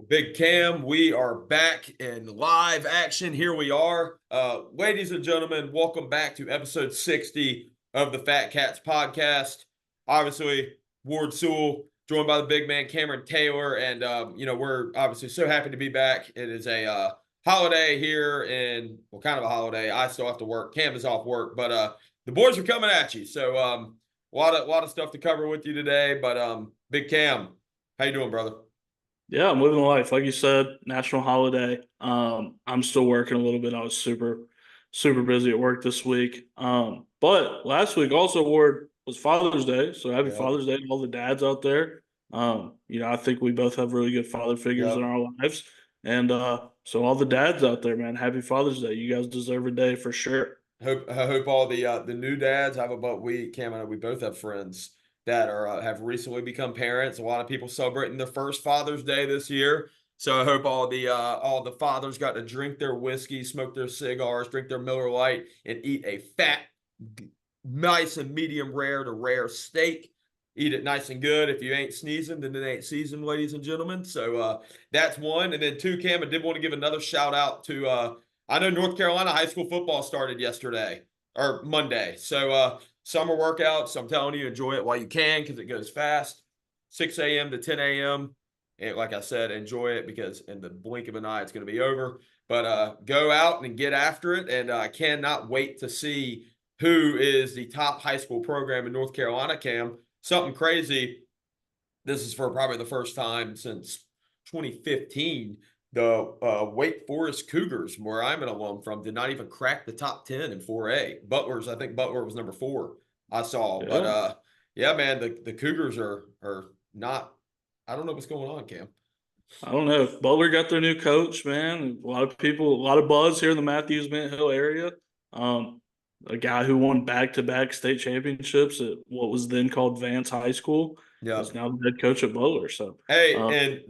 Big Cam, we are back in live action. Here we are. Ladies and gentlemen, welcome back to episode 60 of the Fat Katz Podcast. Obviously, Ward Sewell, joined by the big man, Cameron Taylor. And, we're obviously so happy to be back. It is a holiday here kind of a holiday. I still have to work. Cam is off work, but the boys are coming at you. So a lot of stuff to cover with you today. But Big Cam, how you doing, brother? Yeah, I'm living life. Like you said, national holiday. I'm still working a little bit. I was super busy at work this week. But last week also was Father's Day. So happy Father's Day to all the dads out there. I think we both have really good father figures in our lives. And so all the dads out there, man, happy Father's Day. You guys deserve a day for sure. I hope all the new dads have Cam and I, we both have friends that have recently become parents. A lot of people celebrating their first Father's Day this year. So I hope all the fathers got to drink their whiskey, smoke their cigars, drink their Miller Lite, and eat a fat, nice and medium rare to rare steak. Eat it nice and good. If you ain't sneezing, then it ain't seasoned, ladies and gentlemen. So that's one. And then two, Cam, I did want to give another shout out to I know North Carolina high school football started yesterday or Monday. So summer workouts, I'm telling you, enjoy it while you can because it goes fast. 6 a.m. to 10 a.m. And like I said, enjoy it because in the blink of an eye, it's going to be over. But go out and get after it. And I cannot wait to see who is the top high school program in North Carolina, Cam. Something crazy. This is for probably the first time since 2015. The Wake Forest Cougars, where I'm an alum from, did not even crack the top 10 in 4A. I think Butler was number 4, I saw. Yeah. But man, the Cougars are not, I don't know what's going on, Cam. I don't know. Butler got their new coach, man. A lot of buzz here in the Matthews Mint Hill area. A guy who won back-to-back state championships at what was then called Vance High School. Yeah, is now the head coach at Butler. So and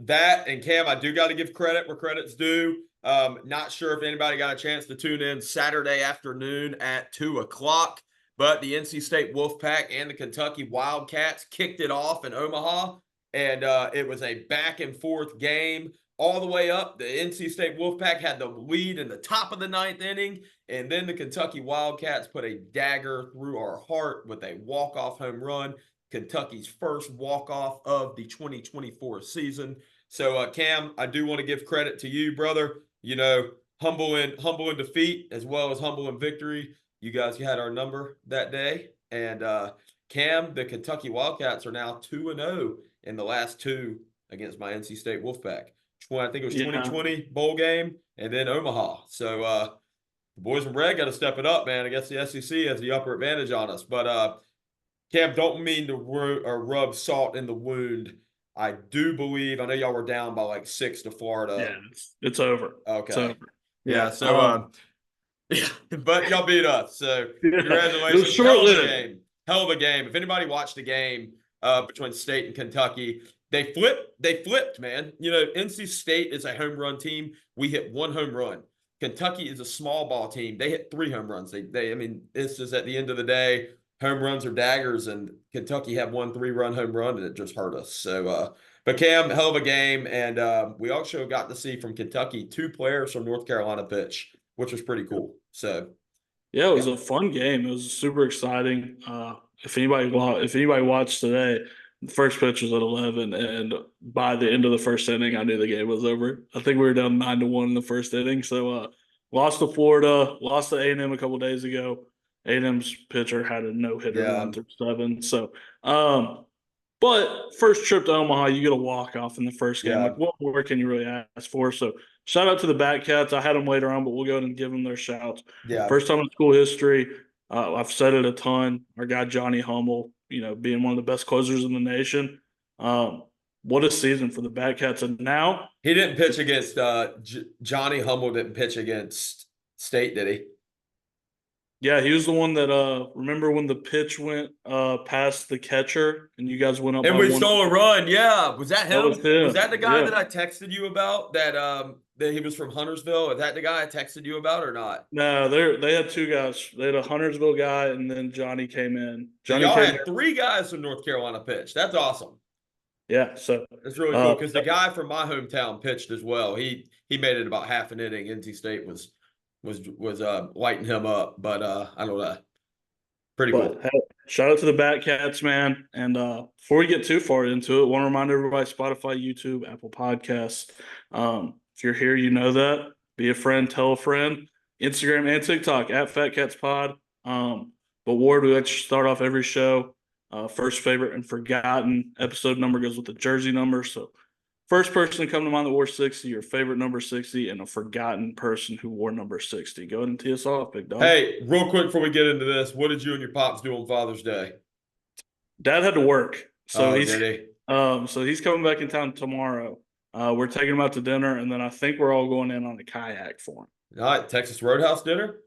Cam, I do got to give credit where credit's due. Not sure if anybody got a chance to tune in Saturday afternoon at 2:00, but the NC State Wolfpack and the Kentucky Wildcats kicked it off in Omaha, and it was a back and forth game all the way up. The NC State Wolfpack had the lead in the top of the 9th inning, and then the Kentucky Wildcats put a dagger through our heart with a walk-off home run. Kentucky's first walk-off of the 2024 season. So, Cam, I do want to give credit to you, brother. Humble in defeat as well as humble in victory. You guys had our number that day. And, Cam, the Kentucky Wildcats are now 2-0 in the last 2 against my NC State Wolfpack. I think it was 2020 bowl game and then Omaha. So, the boys in red got to step it up, man. I guess the SEC has the upper advantage on us. But, Cam, don't mean to rub salt in the wound. I do believe, I know y'all were down by like 6 to Florida. Yeah, it's over. Okay. It's over. Yeah, so, but y'all beat us. So, congratulations. Hell of a game. If anybody watched the game between State and Kentucky, they flipped, man. NC State is a home run team. We hit 1 home run. Kentucky is a small ball team. They hit 3 home runs. It's just at the end of the day, home runs are daggers, and Kentucky had 1 3-run home run, and it just hurt us. So, but Cam, hell of a game, and we also got to see from Kentucky 2 players from North Carolina pitch, which was pretty cool. So, yeah, it was a fun game. It was super exciting. If anybody watched today, the first pitch was at 11, and by the end of the first inning, I knew the game was over. I think we were down 9-1 in the first inning. So, lost to Florida, lost to A&M a couple of days ago. A&M's pitcher had a no-hitter 1 through 7. So, but first trip to Omaha, you get a walk-off in the first game. Like, what more can you really ask for? So, shout out to the Bat Cats. I had them later on, but we'll go ahead and give them their shouts. Yeah. First time in school history. I've said it a ton. Our guy Johnny Hummel, being one of the best closers in the nation. What a season for the Bat Cats. And now he didn't pitch against Johnny Hummel didn't pitch against State, did he? Yeah, he was the one that remember when the pitch went past the catcher and you guys went up and we stole a run. Yeah, was that him? Was that the guy that I texted you about? That he was from Huntersville. Is that the guy I texted you about or not? No, they had 2 guys. They had a Huntersville guy, and then Johnny came in. Y'all had 3 guys from North Carolina pitch. That's awesome. Yeah, so It's really cool because the guy from my hometown pitched as well. He made it about half an inning. NC State was lighting him up, but I don't know. Pretty but cool. hey, shout out to the Bat Cats, man. And before we get too far into it, want to remind everybody: Spotify, YouTube, Apple Podcasts. If you're here, you know that. Be a friend, tell a friend. Instagram and TikTok at Fat Katz Pod. But Ward, we like to start off every show. First favorite and forgotten episode number goes with the jersey number. So first person to come to mind that wore 60, your favorite number 60, and a forgotten person who wore number 60. Go ahead and tee us off, big dog. Hey, real quick before we get into this, what did you and your pops do on Father's Day? Dad had to work, so Did he? so he's coming back in town tomorrow. We're taking him out to dinner, and then I think we're all going in on a kayak for him. All right, Texas Roadhouse dinner?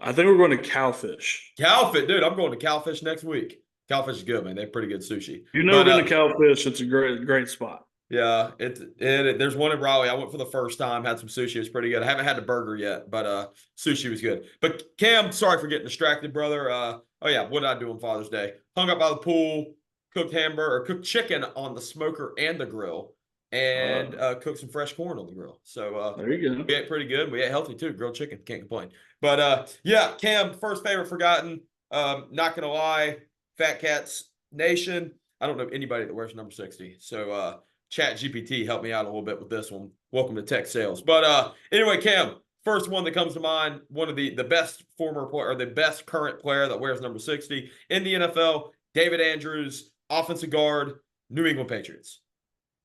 I think we're going to Cowfish. Cowfish, dude, I'm going to Cowfish next week. Cowfish is good, man. They have pretty good sushi. If you've never been to Cowfish, it's a great spot. Yeah, there's one in Raleigh. I went for the first time, had some sushi. It was pretty good. I haven't had the burger yet, but sushi was good. But Cam, sorry for getting distracted, brother. Oh yeah, what did I do on Father's Day? Hung up by the pool, cooked chicken on the smoker and the grill, and cooked some fresh corn on the grill. So there you go. We ate pretty good. We ate healthy too. Grilled chicken, can't complain. But yeah, Cam, first favorite forgotten. Not gonna lie, Fat Katz Nation. I don't know anybody that wears number 60. So Chat GPT helped me out a little bit with this one. Welcome to tech sales. But anyway, Cam, first one that comes to mind, one of the best former player or the best current player that wears number 60 in the NFL, David Andrews, offensive guard, New England Patriots.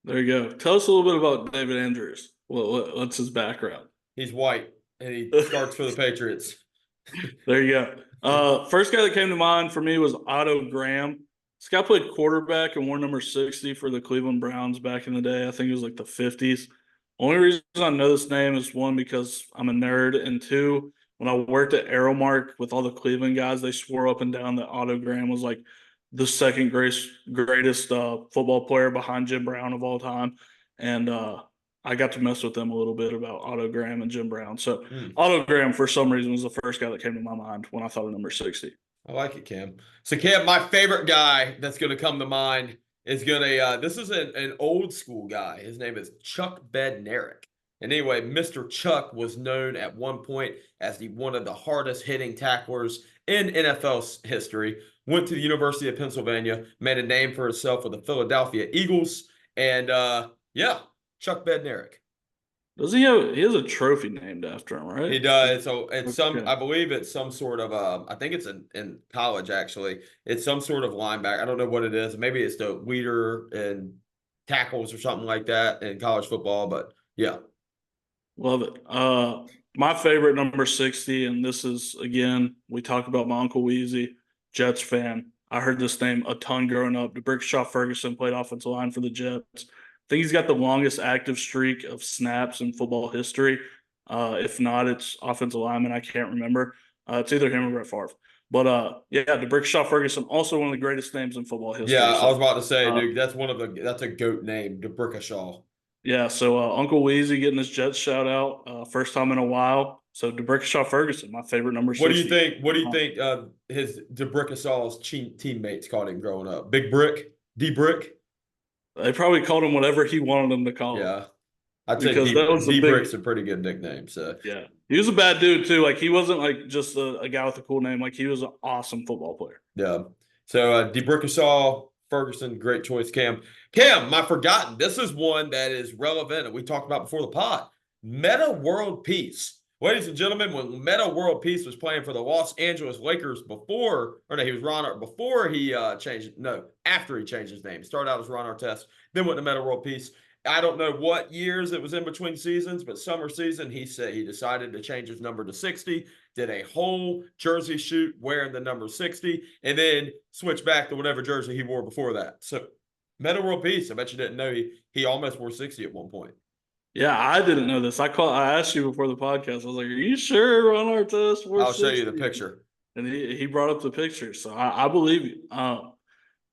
There you go. Tell us a little bit about David Andrews. What's his background? He's white, and he starts for the Patriots. There you go. First guy that came to mind for me was Otto Graham. This guy played quarterback and wore number 60 for the Cleveland Browns back in the day. I think it was like the 50s. Only reason I know this name is one, because I'm a nerd, and two, when I worked at Aeromark with all the Cleveland guys, they swore up and down that Otto Graham was like the second greatest football player behind Jim Brown of all time. And I got to mess with them a little bit about Otto Graham and Jim Brown. So Otto Graham, for some reason, was the first guy that came to my mind when I thought of number 60. I like it, Cam. So, Cam, my favorite guy that's going to come to mind is this is an old school guy. His name is Chuck Bednarik. And anyway, Mr. Chuck was known at one point as one of the hardest hitting tacklers in NFL history. Went to the University of Pennsylvania, made a name for himself with the Philadelphia Eagles. And yeah, Chuck Bednarik. Does he has a trophy named after him, right? He does. So it's I believe it's some sort of I think it's in college actually. It's some sort of linebacker. I don't know what it is. Maybe it's the leader and tackles or something like that in college football, but yeah. Love it. My favorite number 60, and this is, again, we talk about my Uncle Weezy, Jets fan. I heard this name a ton growing up. DeBrickashaw Ferguson played offensive line for the Jets. I think he's got the longest active streak of snaps in football history. If not, it's offensive lineman. I can't remember. It's either him or Brett Favre. But yeah, DeBrickashaw Ferguson, also one of the greatest names in football history. Yeah, I was about to say, dude, that's a GOAT name, DeBrickashaw. Yeah, so Uncle Weezy getting his Jets shout out, first time in a while. So DeBrickashaw Ferguson, my favorite number 60. What do you think his DeBrickashaw's teammates called him growing up? Big Brick, D-Brick? They probably called him whatever he wanted them to call him. Yeah. I'd say D-Brick's a pretty good nickname. So yeah. He was a bad dude too. Like, he wasn't like just a guy with a cool name. Like, he was an awesome football player. Yeah. So DeBrickashaw Ferguson, great choice, Cam. Cam, my forgotten. This is one that is relevant, and we talked about before the pod. Metta World Peace. Ladies and gentlemen, when Metta World Peace was playing for the Los Angeles Lakers after he changed his name. He started out as Ron Artest, then went to Metta World Peace. I don't know what years it was in between seasons, but summer season, he said he decided to change his number to 60, did a whole jersey shoot wearing the number 60, and then switched back to whatever jersey he wore before that. So Metta World Peace, I bet you didn't know he almost wore 60 at one point. Yeah, I didn't know this. I asked you before the podcast. I was like, "Are you sure Ron Artest wore 60? I'll show you the picture." And he brought up the picture, so I believe you.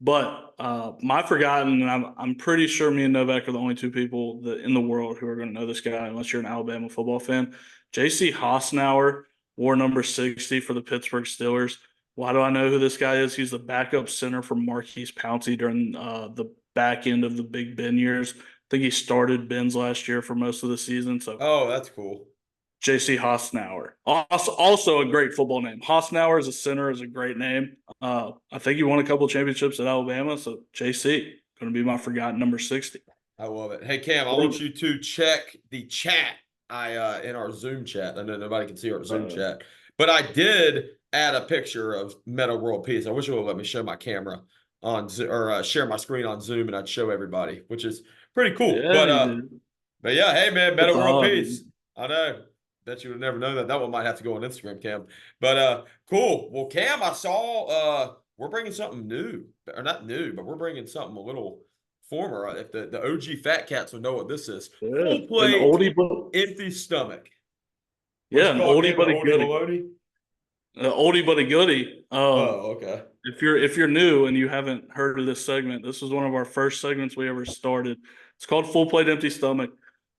But my forgotten, and I'm pretty sure me and Novak are the only two people in the world who are going to know this guy, unless you're an Alabama football fan. J.C. Hassenauer wore number 60 for the Pittsburgh Steelers. Why do I know who this guy is? He's the backup center for Marquise Pouncey during the back end of the Big Ben years. I think he started Ben's last year for most of the season. So, Oh, that's cool. JC Hassenauer, also a great football name. Hassenauer as a center is a great name. I think he won a couple of championships at Alabama. So JC, going to be my forgotten number 60. I love it. Hey Cam, I want you to check the chat. In our Zoom chat. I know nobody can see our Zoom chat, but I did add a picture of Metta World Peace. I wish it would let me show my camera on or share my screen on Zoom, and I'd show everybody, which is pretty cool. Yeah, but yeah, hey man, Metta World Peace. I know. Bet you would never know that. That one might have to go on Instagram, Cam. But cool. Well, Cam, I saw we're bringing something new, or not new, but we're bringing something a little former. If the OG Fat Cats would know what this is. Yeah, Full plate, empty stomach. Yeah, an oldie but a goodie. Oldie but a goodie. Okay. If you're new and you haven't heard of this segment, this was one of our first segments we ever started. It's called Full Plate, Empty Stomach.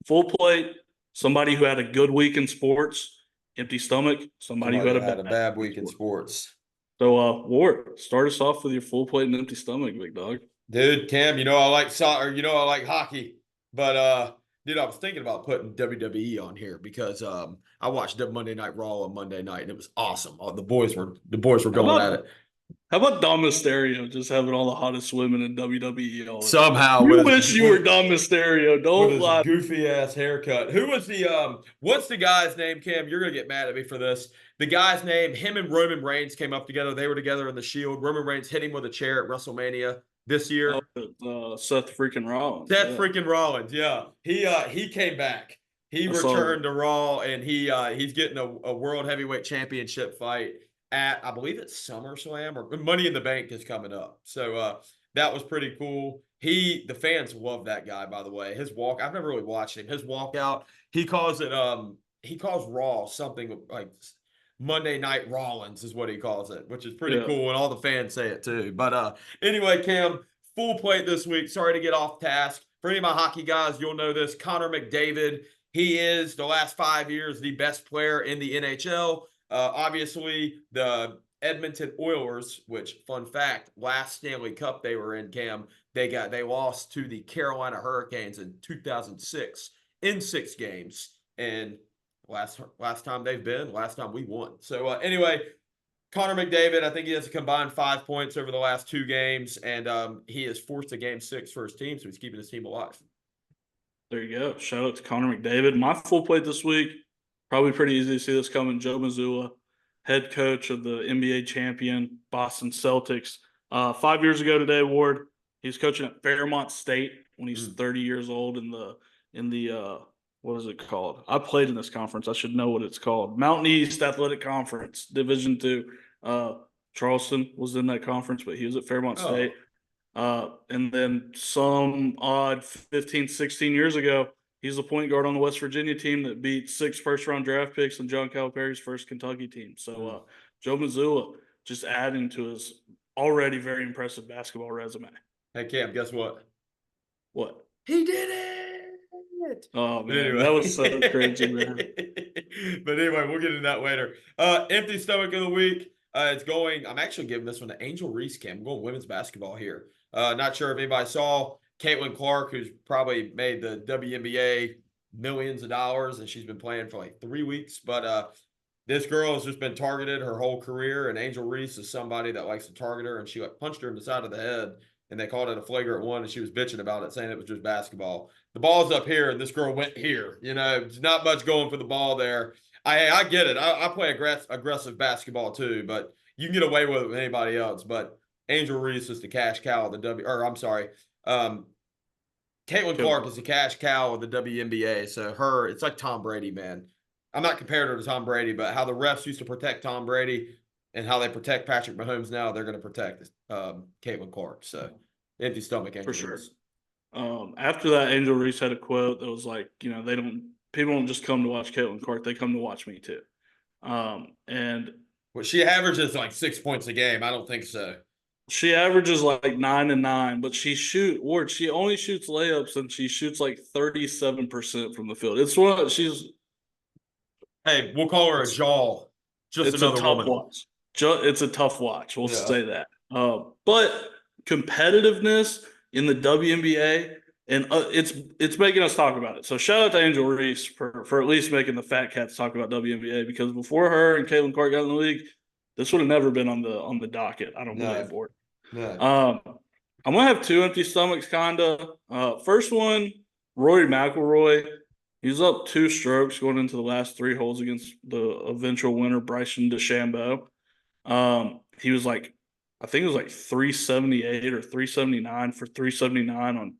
Full plate, somebody who had a good week in sports. Empty stomach, somebody who had a bad week in sports. So, Ward, start us off with your full plate and empty stomach, big dog. Dude, Cam, I like soccer, I like hockey, but dude, I was thinking about putting WWE on here because I watched Monday Night Raw on Monday night and it was awesome. The boys were going at it. How about Dom Mysterio just having all the hottest women in WWE? Somehow, you wish you were Dom Mysterio. Don't lie. Goofy ass haircut. Who was the what's the guy's name, Cam? You're gonna get mad at me for this. The guy's name, him and Roman Reigns came up together. They were together in the Shield. Roman Reigns hit him with a chair at WrestleMania this year. Seth freaking Rollins. Freaking Rollins, yeah. He came back. He returned to Raw, and he's getting a World Heavyweight Championship fight at, I believe it's SummerSlam, or Money in the Bank is coming up. So that was pretty cool. The fans love that guy, by the way. His walk, I've never really watched him. His walkout, he calls Raw something like Monday Night Rollins is what he calls it, which is pretty cool, and all the fans say it too. But anyway, Cam, full plate this week. Sorry to get off task. For any of my hockey guys, you'll know this. Connor McDavid, he is, the last 5 years, the best player in the NHL. Obviously, the Edmonton Oilers, which, fun fact, last Stanley Cup they were in, Cam, they lost to the Carolina Hurricanes in 2006 in 6 games. And last time we won. So anyway, Connor McDavid, I think he has a combined 5 points over the last 2 games, and he has forced a game 6 for his team, so he's keeping his team alive. There you go. Shout out to Connor McDavid. My full plate this week, probably pretty easy to see this coming. Joe Mazzulla, head coach of the NBA champion Boston Celtics. 5 years ago today, Ward, he was coaching at Fairmont State when he's 30 years old in the what is it called? I played in this conference. I should know what it's called. Mountain East Athletic Conference, Division II. Charleston was in that conference, but he was at Fairmont State. And then some odd 15, 16 years ago, he's the point guard on the West Virginia team that beat 6 first-round draft picks and John Calipari's first Kentucky team. So Joe Mazzulla just adding to his already very impressive basketball resume. Hey, Cam, guess what? What? He did it! Oh, man, anyway. That was so crazy, man. But anyway, we'll get into that later. Empty stomach of the week. I'm actually giving this one to Angel Reese, Cam. I'm going women's basketball here. Not sure if anybody saw Caitlin Clark, who's probably made the WNBA millions of dollars, and she's been playing for like 3 weeks. But this girl has just been targeted her whole career, and Angel Reese is somebody that likes to target her, and she punched her in the side of the head, and they called it a flagrant one, and she was bitching about it, saying it was just basketball. The ball's up here, and this girl went here. There's not much going for the ball there. I get it. I play aggressive basketball too, but you can get away with it with anybody else. But Angel Reese is the cash cow of the Caitlin Clark is the cash cow of the WNBA. So it's like Tom Brady, man. I'm not comparing her to Tom Brady, but how the refs used to protect Tom Brady and how they protect Patrick Mahomes now, they're going to protect Caitlin Clark. So empty stomach, Angel For Reese. Sure. After that, Angel Reese had a quote that was like, people don't just come to watch Caitlin Clark; they come to watch me too. And she averages like 6 points a game. I don't think so. She averages like 9 and 9, but she only shoots layups, and she shoots like 37% from the field. Hey, we'll call her a jaw. Just another woman. Watch. It's a tough watch. We'll say that. But competitiveness, in the WNBA, and it's making us talk about it. So shout out to Angel Reese for at least making the Fat Cats talk about WNBA, because before her and Caitlin Clark got in the league, this would have never been on the docket. I don't believe for it. No. I'm gonna have two empty stomachs, kinda. First one, Rory McIlroy. He's up 2 strokes going into the last 3 holes against the eventual winner, Bryson DeChambeau. He was like, I think it was like 378 or 379 for 379 on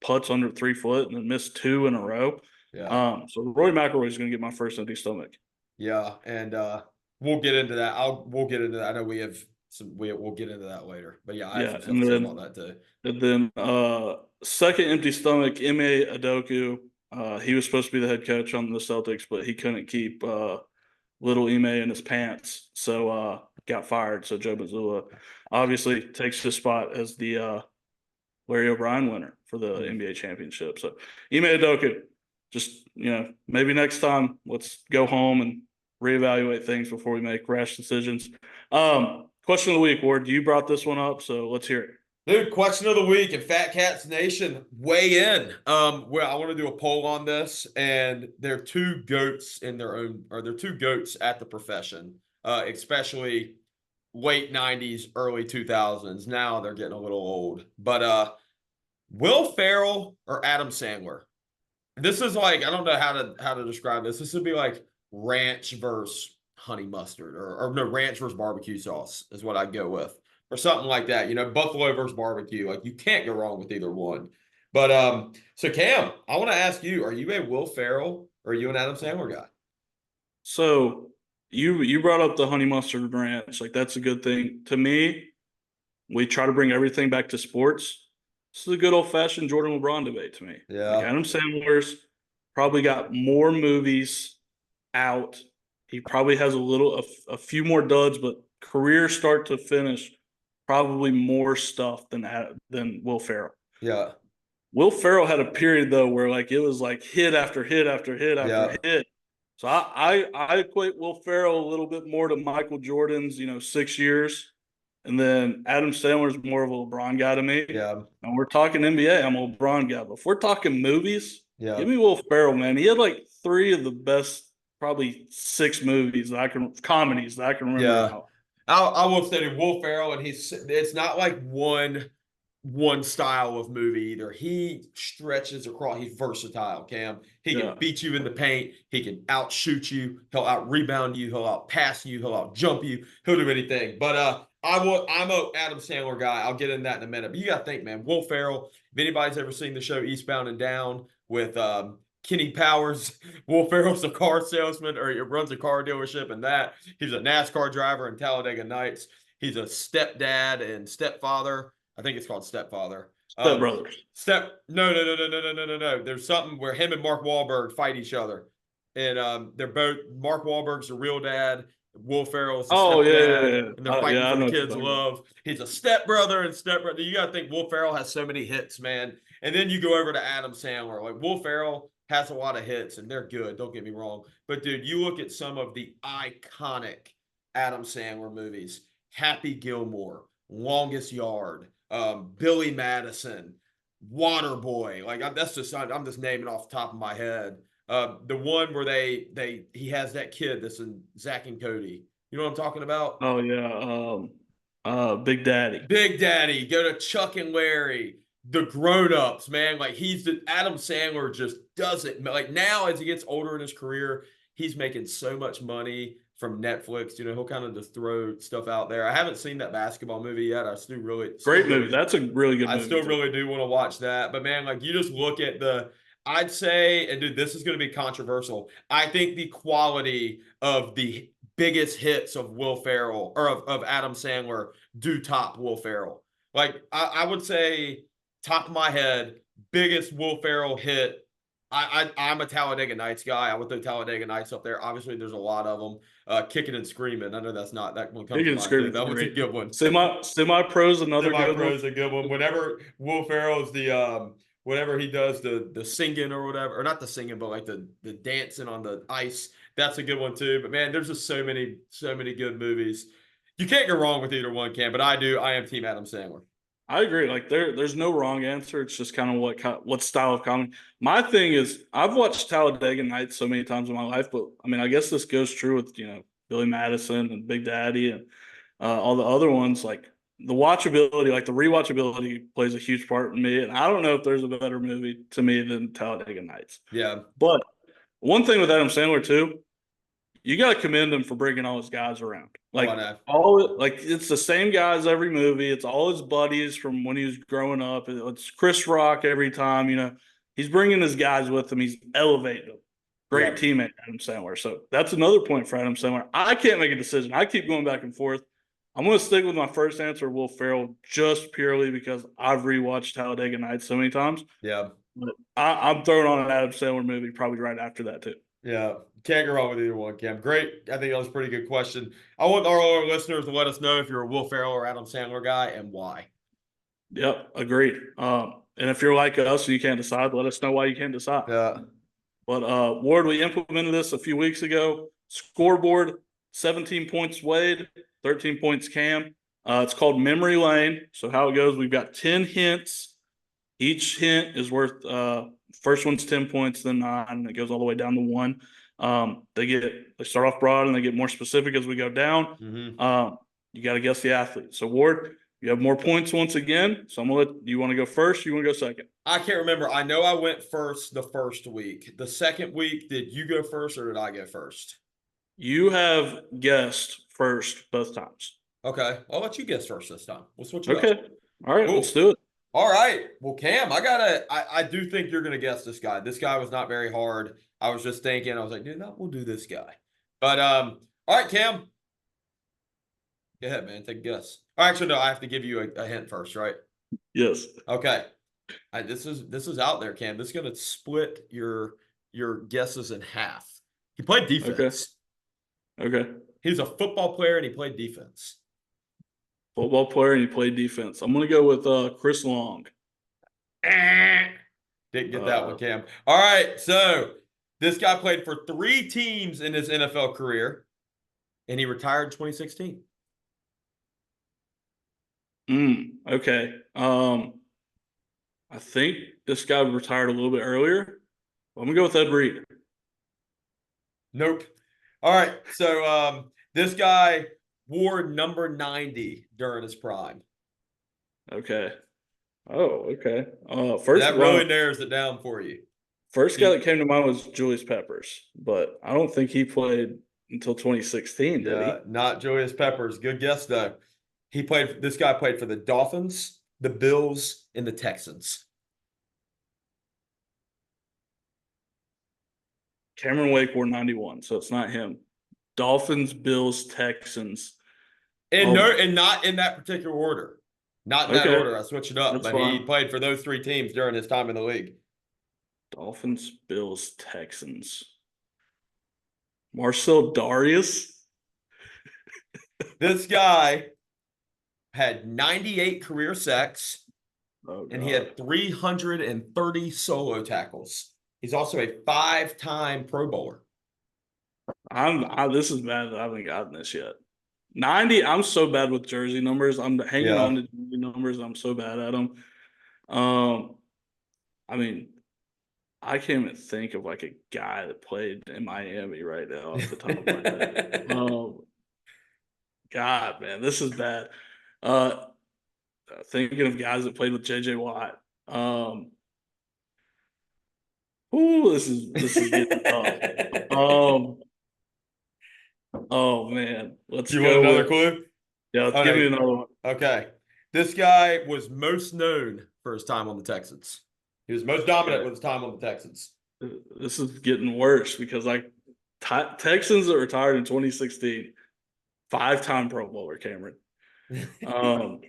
putts under 3 foot, and then missed 2 in a row. Yeah. So Rory McIlroy is going to get my first empty stomach. Yeah, and we'll get into that. We'll get into that. I know we have some. We'll get into that later. But yeah, I have some stuff to say about that too. And then second empty stomach, Ime Adoku. He was supposed to be the head coach on the Celtics, but he couldn't keep little Ime in his pants, so got fired. So Joe Mazzulla obviously takes his spot as the Larry O'Brien winner for the NBA championship. So Ime Adoku, just maybe next time let's go home and reevaluate things before we make rash decisions. Question of the week, Ward. You brought this one up, so let's hear it. Dude, question of the week and Fat Katz Nation, weigh in. Well, I want to do a poll on this, and they're 2 goats in their own, or they're 2 goats at the profession, especially late 90s, early 2000s. Now they're getting a little old. But Will Ferrell or Adam Sandler? This is like, I don't know how to describe this. This would be like ranch versus honey mustard, or no, ranch versus barbecue sauce is what I'd go with. Or something like that, buffalo versus barbecue. Like, you can't go wrong with either one. But so Cam, I want to ask you: are you a Will Ferrell or are you an Adam Sandler guy? So you brought up the honey mustard ranch. Like, that's a good thing. To me, we try to bring everything back to sports. This is a good old fashioned Jordan LeBron debate to me. Yeah, like, Adam Sandler's probably got more movies out. He probably has a few more duds, but career start to finish, probably more stuff than Will Ferrell. Yeah. Will Ferrell had a period though where like it was like hit after hit after hit after hit. So I equate Will Ferrell a little bit more to Michael Jordan's 6 years, and then Adam Sandler's more of a LeBron guy to me. Yeah. And we're talking NBA, I'm a LeBron guy. But if we're talking movies, give me Will Ferrell, man. He had like 3 of the best, probably 6 movies comedies that I can remember. Yeah. I will say Will Ferrell, and it's not like one style of movie either. He stretches across. He's versatile, Cam. He can beat you in the paint. He can outshoot you. He'll out-rebound you. He'll out-pass you. He'll out-jump you. He'll do anything. But I'm a Adam Sandler guy. I'll get into that in a minute. But you got to think, man, Will Ferrell, if anybody's ever seen the show Eastbound and Down with Kenny Powers, Will Ferrell's a car salesman, or he runs a car dealership, and that he's a NASCAR driver in Talladega Nights. He's a stepdad and stepfather. I think it's called Stepfather. Stepbrothers. No. There's something where him and Mark Wahlberg fight each other, and they're both, Mark Wahlberg's a real dad. Will Ferrell's a stepdad, and they're fighting for the kids' love. He's a stepbrother and stepbrother. You got to think Will Ferrell has so many hits, man. And then you go over to Adam Sandler. Like, Will Ferrell has a lot of hits, and they're good. Don't get me wrong. But, dude, you look at some of the iconic Adam Sandler movies. Happy Gilmore, Longest Yard, Billy Madison, Waterboy. Like, I'm just naming off the top of my head. The one where he has that kid that's in Zack and Cody. You know what I'm talking about? Oh, yeah. Big Daddy. Big Daddy. Go to Chuck and Larry. The Grown-Ups, man. Like, Adam Sandler just does it. Like, now as he gets older in his career, he's making so much money from Netflix. He'll kind of just throw stuff out there. I haven't seen that basketball movie yet. I still really great movie. That's a really good movie. I still really do want to watch that. But man, like, you just look at I'd say, and dude, this is going to be controversial. I think the quality of the biggest hits of Will Ferrell, or of Adam Sandler, do top Will Ferrell. Like, I would say, top of my head, biggest Will Ferrell hit. I'm a Talladega Nights guy. I would throw Talladega Nights up there. Obviously, there's a lot of them. Kicking and Screaming. I know that's not that one. Kicking and Screaming. That was a good one. Semi-Pro's another good one. Semi-Pro's a good one. Whenever Will Ferrell's whenever he does the singing or whatever, or not the singing, but like the dancing on the ice, that's a good one too. But man, there's just so many good movies. You can't go wrong with either one, Cam. But I am Team Adam Sandler. I agree. Like there's no wrong answer. It's just kind of what style of comedy. My thing is, I've watched Talladega Nights so many times in my life, but I mean, I guess this goes true with Billy Madison and Big Daddy and all the other ones. Like the watchability, like the rewatchability, plays a huge part in me. And I don't know if there's a better movie to me than Talladega Nights. Yeah. But one thing with Adam Sandler too, you got to commend him for bringing all his guys around. Oh, Like I know. it's the same guys every movie. It's all his buddies from when he was growing up. It's Chris Rock every time. He's bringing his guys with him. He's elevating them. Great Yeah. teammate, Adam Sandler. So that's another point for Adam Sandler. I can't make a decision. I keep going back and forth. I'm going to stick with my first answer, Will Ferrell, just purely because I've rewatched Talladega Nights so many times. Yeah. But I'm throwing on an Adam Sandler movie probably right after that too. Yeah, can't go wrong with either one, Cam. Great. I think that was a pretty good question. I want our listeners to let us know if you're a Will Ferrell or Adam Sandler guy and why. Yep, agreed. And if you're like us and you can't decide, let us know why you can't decide. Yeah. But Ward, we implemented this a few weeks ago. Scoreboard, 17 points Wade, 13 points Cam. It's called Memory Lane. So how it goes, we've got 10 hints. Each hint is worth first one's 10 points, then 9, and it goes all the way down to 1. They start off broad and they get more specific as we go down. Mm-hmm. You got to guess the athlete. So Ward, you have more points once again. So I'm gonna let you want to go first. You want to go second? I can't remember. I know I went first the first week. The second week, did you go first or did I go first? You have guessed first both times. Okay, I'll let you guess first this time. We'll switch it up. Okay. All right, Cool. let's do it. All right. Well, Cam, I do think you're gonna guess this guy. This guy was not very hard. I was just thinking, I was like, dude, no, we'll do this guy. But all right, Cam. Go ahead, man. Take a guess. Oh, actually, no, I have to give you a hint first, right? Yes. Okay. This is out there, Cam. This is gonna split your guesses in half. He played defense. Okay. He's a football player and he played defense. Football player and he played defense. I'm gonna go with Chris Long. Didn't get that one, Cam. All right, so this guy played for 3 teams in his NFL career, and he retired in 2016. Okay. I think this guy retired a little bit earlier. I'm gonna go with Ed Reed. Nope. All right, so this guy wore number 90 during his prime. Okay. Oh, okay. First that really narrows it down for you. First guy that came to mind was Julius Peppers, but I don't think he played until 2016, did he? Not Julius Peppers. Good guess though. This guy played for the Dolphins, the Bills, and the Texans. Cameron Wake wore 91, so it's not him. Dolphins, Bills, Texans. And not in that particular order. Not in that order. I switched it up. That's but fine. He played for those 3 teams during his time in the league. Dolphins, Bills, Texans. Marcel Darius. This guy had 98 career sacks, and he had 330 solo tackles. He's also a 5-time Pro Bowler. This is bad that I haven't gotten this yet. 90. I'm so bad with jersey numbers. I'm hanging on to jersey numbers. I'm so bad at them. I mean, I can't even think of like a guy that played in Miami right now off the top of my head. God, man, this is bad. Thinking of guys that played with JJ Watt. This is getting tough. Oh man, let's You go. want another clue? Yeah, give me another one. Okay, this guy was most known for his time on the Texans. He was most dominant with his time on the Texans. This is getting worse because Texans that retired in 2016, 5-time Pro Bowler, Cameron. Am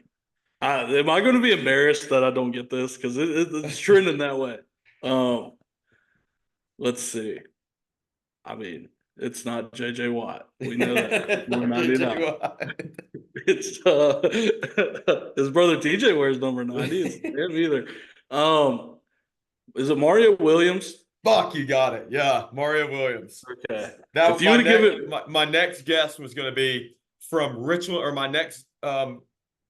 I going to be embarrassed that I don't get this because it's trending that way? Let's see. I mean, it's not JJ Watt. We know that. Number 99. It's his brother TJ wears number 90. It's him either. Is it Mario Williams? Fuck, you got it. Yeah, Mario Williams. Okay. That if my next guess was going to be from Richland, or my next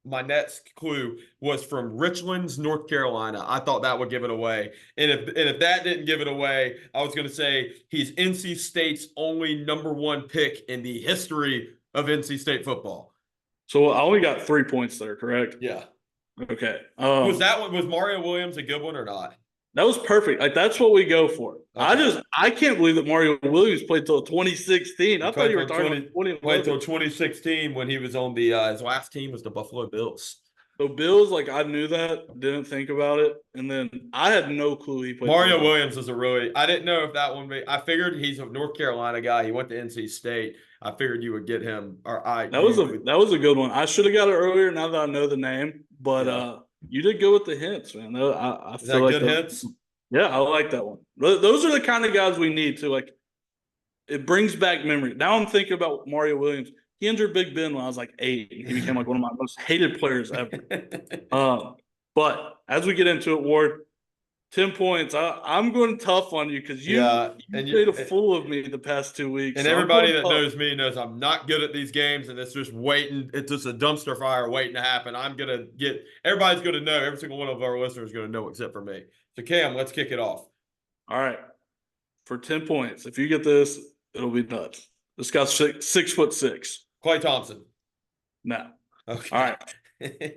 my next clue was from Richlands, North Carolina. I thought that would give it away. And if that didn't give it away, I was going to say he's NC State's only #1 pick in the history of NC State football. So I only got 3 points there, correct? Yeah. Okay. Was Mario Williams a good one or not? That was perfect. Like, that's what we go for. Okay. I can't believe that Mario Williams played till 2016. I thought you were talking about 2011. Played till 2016 when he was on the his last team was the Buffalo Bills. So Bills, like, I knew that, didn't think about it, and then I had no clue he played. Mario Williams is I didn't know if that one. I figured he's a North Carolina guy. He went to NC State. I figured you would get him. That was a good one. I should have got it earlier. Now that I know the name, but you did go with the hints, man. I feel like good hints. Yeah, I like that one. Those are the kind of guys we need to, like. It brings back memory. Now I'm thinking about Mario Williams. He injured Big Ben when I was like 8. And he became like one of my most hated players ever. But as we get into it, Ward, 10 points. I'm going tough on you because you made a fool of me the past 2 weeks. And everybody that knows me knows I'm not good at these games, and it's just waiting. It's just a dumpster fire waiting to happen. Everybody's going to know. Every single one of our listeners is going to know except for me. So, Cam, let's kick it off. All right. For 10 points, if you get this, it'll be nuts. This guy's 6'6". Klay Thompson. No. Okay. All right.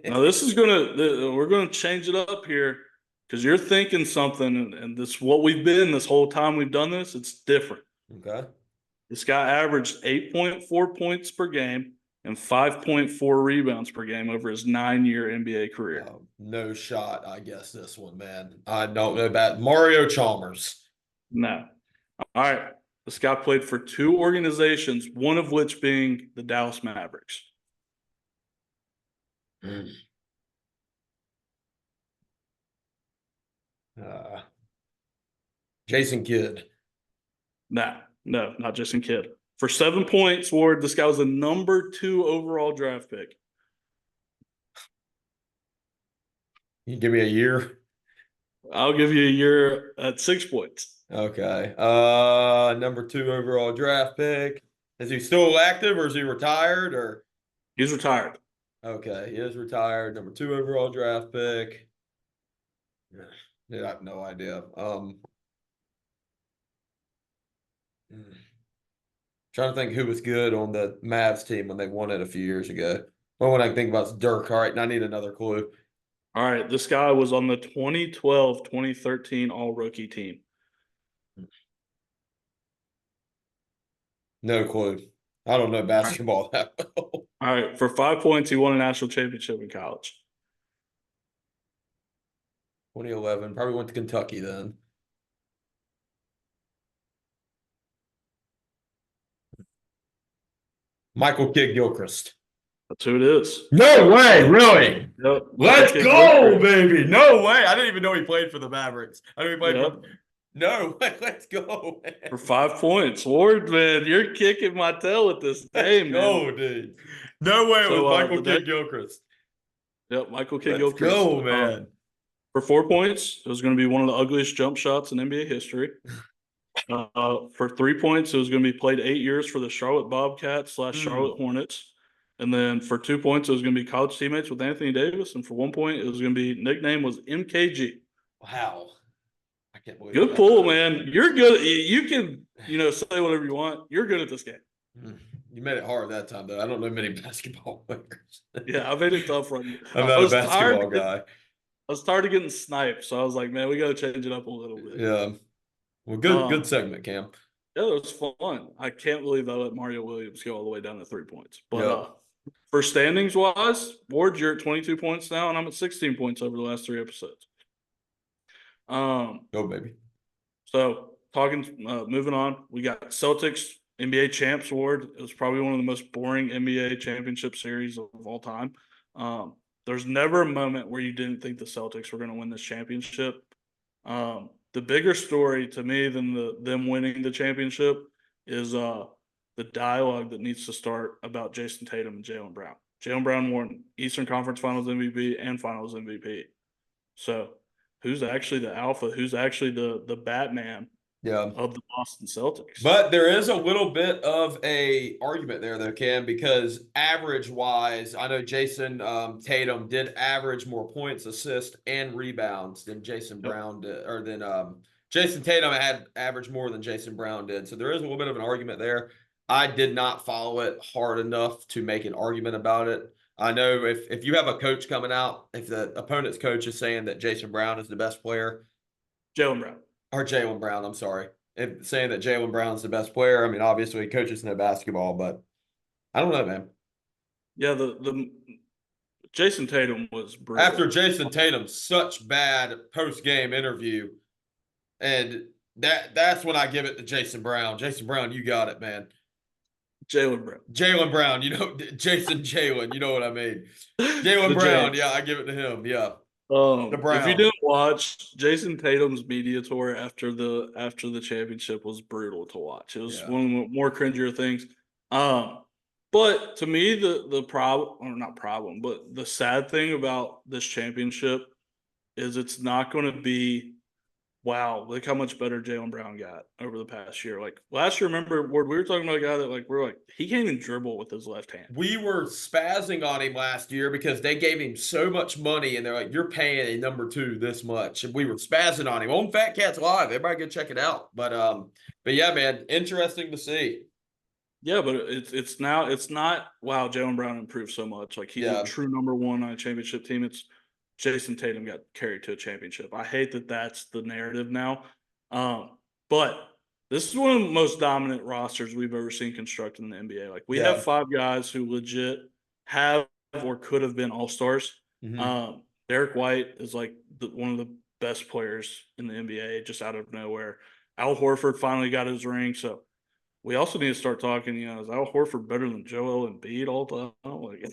Now we're gonna change it up here because you're thinking something, and this is what we've been this whole time we've done this. It's different. Okay. This guy averaged 8.4 points per game and 5.4 rebounds per game over his 9-year NBA career. Oh, no shot. I guess this one, man. I don't know about Mario Chalmers. No. All right. This guy played for 2 organizations, one of which being the Dallas Mavericks. Jason Kidd. No, not Jason Kidd. For 7 points, Ward, this guy was the #2 overall draft pick. You give me a year? I'll give you a year at 6 points. Okay. #2 overall draft pick. Is he still active or is he retired or? He's retired. Okay, he is retired. #2 overall draft pick. Yeah, I have no idea. Trying to think who was good on the Mavs team when they won it a few years ago. Well, one I can think about is Dirk. All right, and I need another clue. All right, this guy was on the 2012-2013 All-Rookie team. No clue. I don't know basketball that well. All right, for 5 points, he won a national championship in college. 2011. Probably went to Kentucky then. Michael Kidd-Gilchrist. That's who it is. No way, really? Yep. Let's go, baby. No way. I didn't even know he played for the Mavericks. I didn't even play for No, let's go, man. For 5 points. Ward, man, you're kicking my tail with this game, man. No, dude. No way with Michael Kidd-Gilchrist. Yep, Michael Kidd-Gilchrist. Let's go, man. For 4 points, it was going to be one of the ugliest jump shots in NBA history. For 3 points, it was going to be played 8 years for the Charlotte Bobcats / Charlotte Hornets. And then for 2 points, it was going to be college teammates with Anthony Davis. And for 1 point, it was going to be nickname was MKG. Wow. I can't believe Good pull, man. You're good. You can, say whatever you want. You're good at this game. You made it hard that time, though. I don't know many basketball players. Yeah, I made it tough on you. I'm not a basketball guy. I was tired of getting sniped, so I was like, man, we got to change it up a little bit. Yeah. Well, good segment, Cam. Yeah, it was fun. I can't believe I let Mario Williams go all the way down to 3 points. But for standings-wise, Ward, you're at 22 points now, and I'm at 16 points over the last 3 episodes. Go, baby. So, moving on, we got Celtics NBA Champs Award. It was probably one of the most boring NBA championship series of all time. There's never a moment where you didn't think the Celtics were going to win this championship. The bigger story to me than them winning the championship is the dialogue that needs to start about Jayson Tatum and Jaylen Brown. Jaylen Brown won Eastern Conference Finals MVP and Finals MVP. So who's actually the alpha? Who's actually the Batman Yeah. of the Boston Celtics. But there is a little bit of a argument there, though, Cam, because average-wise, I know Jayson Tatum did average more points, assists, and rebounds than Jayson Yep. Brown did, or than Jayson Tatum had averaged more than Jayson Brown did. So there is a little bit of an argument there. I did not follow it hard enough to make an argument about it. I know if you have a coach coming out, if the opponent's coach is saying that Jayson Brown is the best player, Jaylen Brown. or Jaylen Brown, I'm sorry. If saying that Jaylen Brown's the best player, I mean, obviously coaches know basketball, but I don't know, man. Yeah, the Jayson Tatum was brutal. After Jayson Tatum's such bad post-game interview, and that's when I give it to Jayson Brown. Jayson Brown, you got it, man. Jaylen Brown. Jaylen Brown, Jaylen, you know what I mean. Jaylen Brown, yeah, I give it to him, yeah. If you didn't watch, Jayson Tatum's media tour after the championship was brutal to watch. It was one of the more cringier things. But to me, the problem, or not problem, but the sad thing about this championship is it's not going to be, wow, look how much better Jaylen Brown got over the past year. Like last year, remember, we were talking about a guy that we're like, he can't even dribble with his left hand. We were spazzing on him last year because they gave him so much money, and they're like, you're paying a number 2 this much. And we were spazzing on him on Fat Katz Live. Everybody go check it out. But yeah, man, interesting to see. Yeah, but it's not, wow, Jaylen Brown improved so much. Like he's a true number 1 on a championship team. It's Jayson Tatum got carried to a championship. I hate that that's the narrative now. But this is one of the most dominant rosters we've ever seen constructed in the NBA. Like we have 5 guys who legit have or could have been all-stars. Mm-hmm. Derek White is like one of the best players in the NBA just out of nowhere. Al Horford finally got his ring. So we also need to start talking, is Al Horford better than Joel Embiid all the time? Like,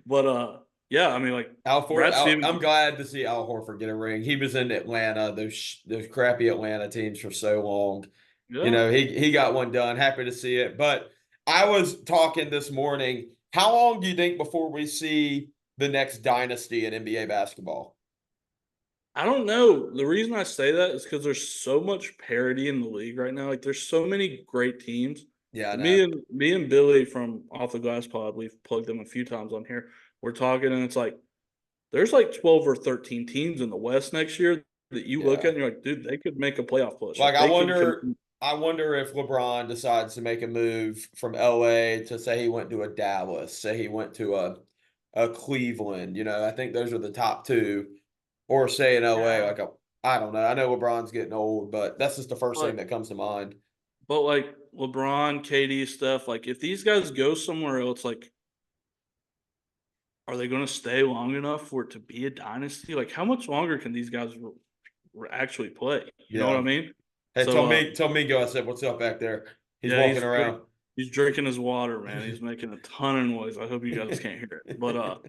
but yeah, I mean, like I'm glad to see Al Horford get a ring. He was in Atlanta, those crappy Atlanta teams for so long. Yeah. He got one done. Happy to see it. But I was talking this morning. How long do you think before we see the next dynasty in NBA basketball? I don't know. The reason I say that is because there's so much parity in the league right now. Like there's so many great teams. Yeah, I know. Me and Billy from Off the Glass Pod, we've plugged them a few times on here. We're talking, and it's like there's like 12 or 13 teams in the West next year that you look at and you're like, dude, they could make a playoff push. Like I wonder if LeBron decides to make a move from LA to say he went to a Dallas, say he went to a Cleveland. I think those are the top 2. Or say in LA, I don't know. I know LeBron's getting old, but that's just the first thing that comes to mind. But like LeBron, KD stuff, like if these guys go somewhere else, like are they going to stay long enough for it to be a dynasty? Like how much longer can these guys actually play? You know what I mean? Hey, tell Mingo I said, what's up back there? He's walking around. He's drinking his water, man. He's making a ton of noise. I hope you guys can't hear it. But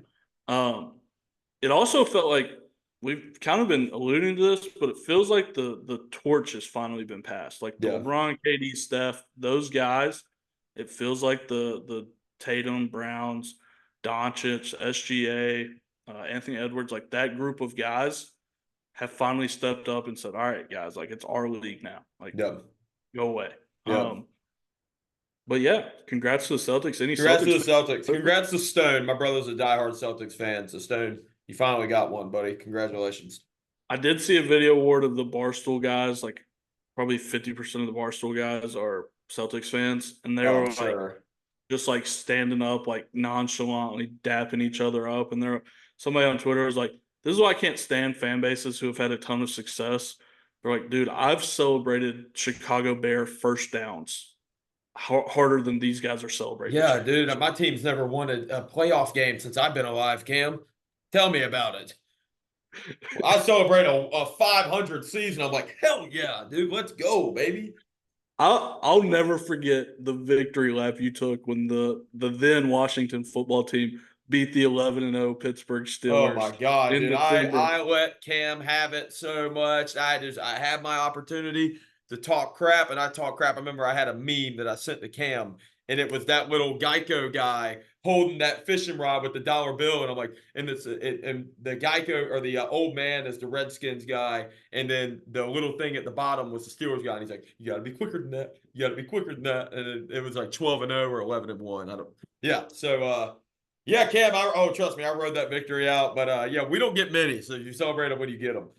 it also felt like we've kind of been alluding to this, but it feels like the torch has finally been passed. Like the LeBron, KD, Steph, those guys, it feels like the Tatum, Browns, Doncic, SGA, Anthony Edwards, like that group of guys have finally stepped up and said, all right, guys, like it's our league now. Like go away. But yeah, congrats to the Celtics. Congrats to the Celtics. Congrats to Stone. My brother's a diehard Celtics fan. So Stone, you finally got one, buddy. Congratulations. I did see a video award of the Barstool guys. Like probably 50% of the Barstool guys are Celtics fans. And they were like just like standing up, like nonchalantly dapping each other up. And somebody on Twitter was like, this is why I can't stand fan bases who have had a ton of success. They're like, dude, I've celebrated Chicago Bear first downs harder than these guys are celebrating. Yeah, dude, my team's never won a playoff game since I've been alive, Cam. Tell me about it. I celebrate a 500 season. I'm like, hell yeah, dude, let's go, baby. I'll never forget the victory lap you took when the then Washington football team beat the 11-0 Pittsburgh Steelers. Oh my God, dude! I let Cam have it so much. I had my opportunity to talk crap, and I talk crap. I remember I had a meme that I sent to Cam, and it was that little Geico guy holding that fishing rod with the dollar bill, and I'm like, and and the Geico or the old man is the Redskins guy, and then the little thing at the bottom was the Steelers guy, and he's like, you got to be quicker than that, you got to be quicker than that, and it was like 12-0 or 11-1. I don't, yeah, so. Yeah, Cam. Trust me, I rode that victory out. But yeah, we don't get many, so you celebrate them when you get them.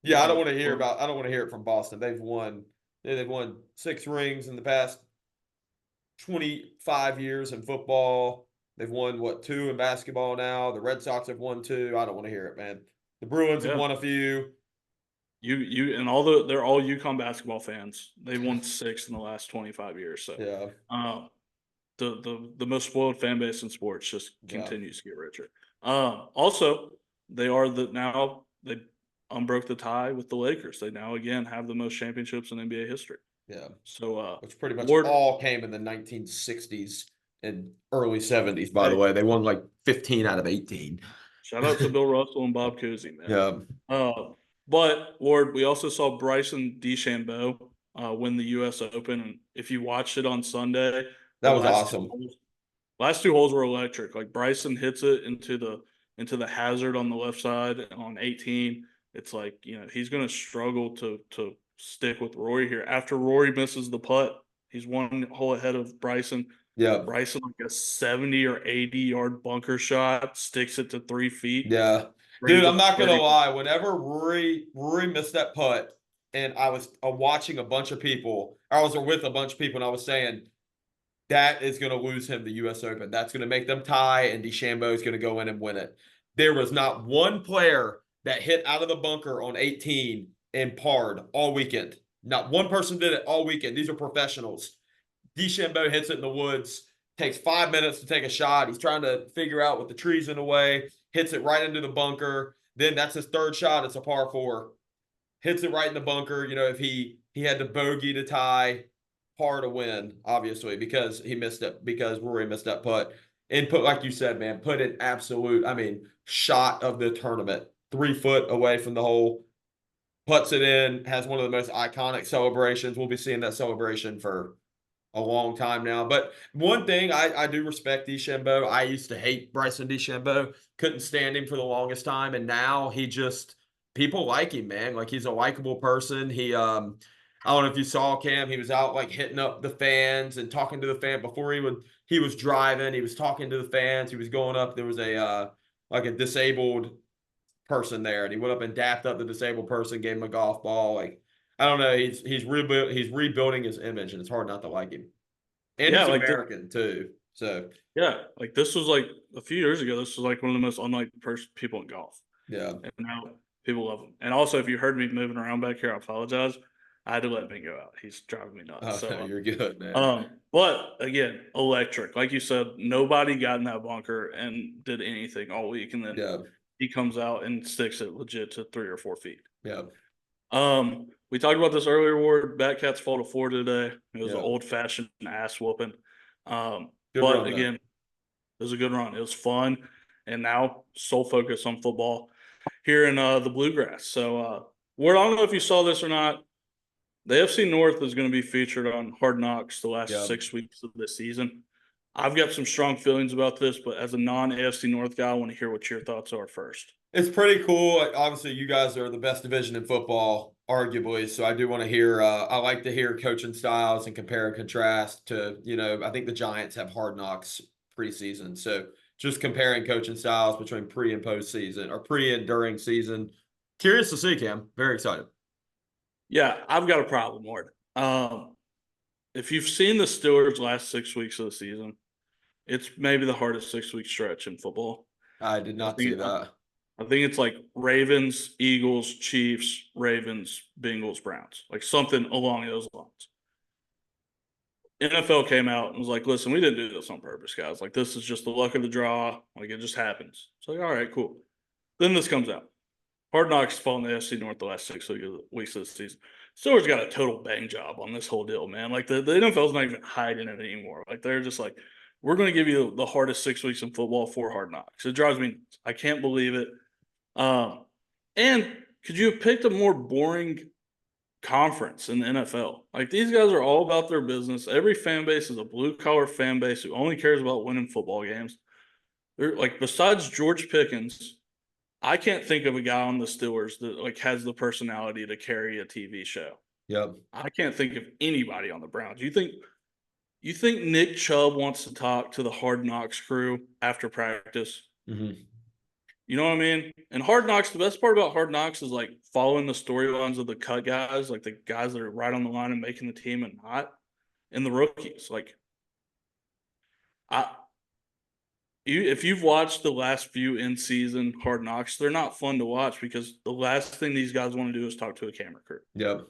Yeah, I don't want to hear about. I don't want to hear it from Boston. They've won. They've won 6 rings in the past 25 years in football. They've won 2 in basketball now. The Red Sox have won 2. I don't want to hear it, man. The Bruins have won a few. You and they're all UConn basketball fans. They've won 6 in the last 25 years. So yeah. The most spoiled fan base in sports just continues to get richer. Also, they unbroke the tie with the Lakers. They now again have the most championships in NBA history. Yeah. So which pretty much all came in the 1960s and early 70s, by the way. They won like 15 out of 18. Shout out to Bill Russell and Bob Cousy, man. Yeah. But Ward, we also saw Bryson DeChambeau win the US Open. And if you watched it on Sunday, that was awesome. Last 2 holes were electric. Like Bryson hits it into the hazard on the left side on 18. It's like, he's going to struggle to stick with Rory here. After Rory misses the putt, he's 1 hole ahead of Bryson. Yeah. Bryson like a 70 or 80-yard bunker shot, sticks it to 3 feet. Yeah. Dude, I'm not going to lie. Whenever Rory missed that putt, and I was watching a bunch of people, I was with a bunch of people, and I was saying, that is going to lose him the U.S. Open. That's going to make them tie, and DeChambeau is going to go in and win it. There was not one player that hit out of the bunker on 18 and parred all weekend. Not one person did it all weekend. These are professionals. DeChambeau hits it in the woods, takes 5 minutes to take a shot. He's trying to figure out with the trees in the way, hits it right into the bunker. Then that's his 3rd shot. It's a par 4. Hits it right in the bunker. If he had the bogey to tie, par to win, obviously, because Rory missed that putt. And like you said, man, put an absolute, shot of the tournament. 3 foot away from the hole, puts it in, has one of the most iconic celebrations. We'll be seeing that celebration for a long time now. But one thing I do respect DeChambeau. I used to hate Bryson DeChambeau, couldn't stand him for the longest time, and now people like him, man. Like, he's a likable person. I don't know if you saw Cam. He was out like hitting up the fans and talking to the fan before he was driving. He was talking to the fans. He was going up. There was a disabled person there, and he went up and dapped up the disabled person, gave him a golf ball. Like, I don't know. He's rebuilding his image, and it's hard not to like him. And he's American too. So yeah, like this was like a few years ago. This was like one of the most unliked people in golf. Yeah, and now people love him. And also, if you heard me moving around back here, I apologize. I had to let Mingo out. He's driving me nuts. Oh, you're good, man. But again, electric. Like you said, nobody got in that bunker and did anything all week, and then he comes out and sticks it legit to 3 or 4 feet. Yeah. We talked about this earlier. Ward, Fat Katz fall to 4 today. It was an old-fashioned ass whooping. Again, it was a good run. It was fun, and now sole focus on football here in the Bluegrass. So, Ward, I don't know if you saw this or not. The AFC North is going to be featured on Hard Knocks the last 6 weeks of this season. I've got some strong feelings about this, but as a non-AFC North guy, I want to hear what your thoughts are first. It's pretty cool. Obviously, you guys are the best division in football, arguably. So I do want to hear. I like to hear coaching styles and compare and contrast to. I think the Giants have Hard Knocks preseason, so just comparing coaching styles between pre and post season, or pre and during season. Curious to see, Cam. Very excited. Yeah, I've got a problem, Ward. If you've seen the Steelers' last 6 weeks of the season, it's maybe the hardest 6-week stretch in football. I did not see that. I think it's like Ravens, Eagles, Chiefs, Ravens, Bengals, Browns, like something along those lines. NFL came out and was like, listen, we didn't do this on purpose, guys. Like, this is just the luck of the draw. Like, it just happens. It's like, all right, cool. Then this comes out. Hard Knocks fall in the AFC North the last 6 weeks of the season. Steelers got a total bang job on this whole deal, man. Like, the NFL's not even hiding it anymore. Like, they're just like, we're going to give you the hardest 6 weeks in football for Hard Knocks. It drives me nuts. I can't believe it. And could you have picked a more boring conference in the NFL. Like, these guys are all about their business. Every fan base is a blue-collar fan base who only cares about winning football games. They're like, besides George Pickens, I can't think of a guy on the Steelers that like has the personality to carry a TV show. Yep. I can't think of anybody on the Browns. You think Nick Chubb wants to talk to the Hard Knocks crew after practice? Mm-hmm. You know what I mean? And Hard Knocks, the best part about Hard Knocks is like following the storylines of the cut guys, like the guys that are right on the line and making the team and not, and the rookies. Like, if you've watched the last few in-season Hard Knocks, they're not fun to watch because the last thing these guys want to do is talk to a camera crew. Yep.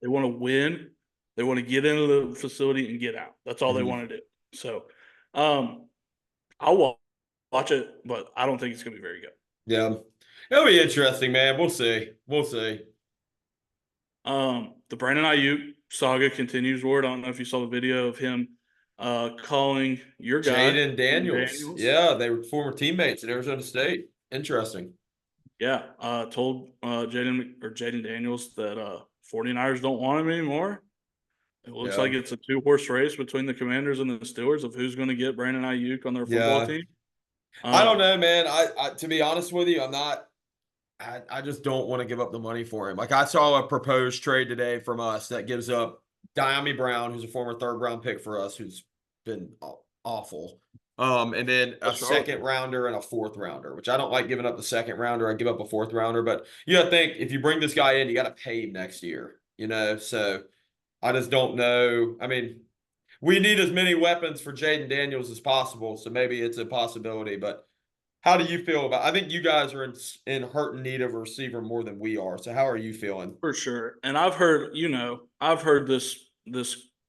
They want to win. They want to get into the facility and get out. That's all they Mm-hmm. want to do. So, I'll watch it, but I don't think it's going to be very good. Yeah. It'll be interesting, man. We'll see. We'll see. The Brandon Ayuk saga continues. Ward, I don't know if you saw the video of him calling your guy, Jayden Daniels. Yeah, they were former teammates at Arizona State. Interesting. Yeah, told Jayden Daniels that 49ers don't want him anymore. It looks like it's a 2-horse race between the Commanders and the Steelers of who's going to get Brandon Ayuk on their football team. I don't know, man. I to be honest with you, I just don't want to give up the money for him. Like, I saw a proposed trade today from us that gives up Diami Brown, who's a former 3rd-round pick for us, who's been awful. And then a 2nd rounder and a 4th rounder, which I don't like giving up the 2nd rounder. I give up a 4th rounder, but you got to think, if you bring this guy in, you got to pay him next year, So I just don't know. I mean, we need as many weapons for Jayden Daniels as possible, so maybe it's a possibility. But how do you feel about? I think you guys are in hurt and need of a receiver more than we are. So how are you feeling? For sure. And I've heard this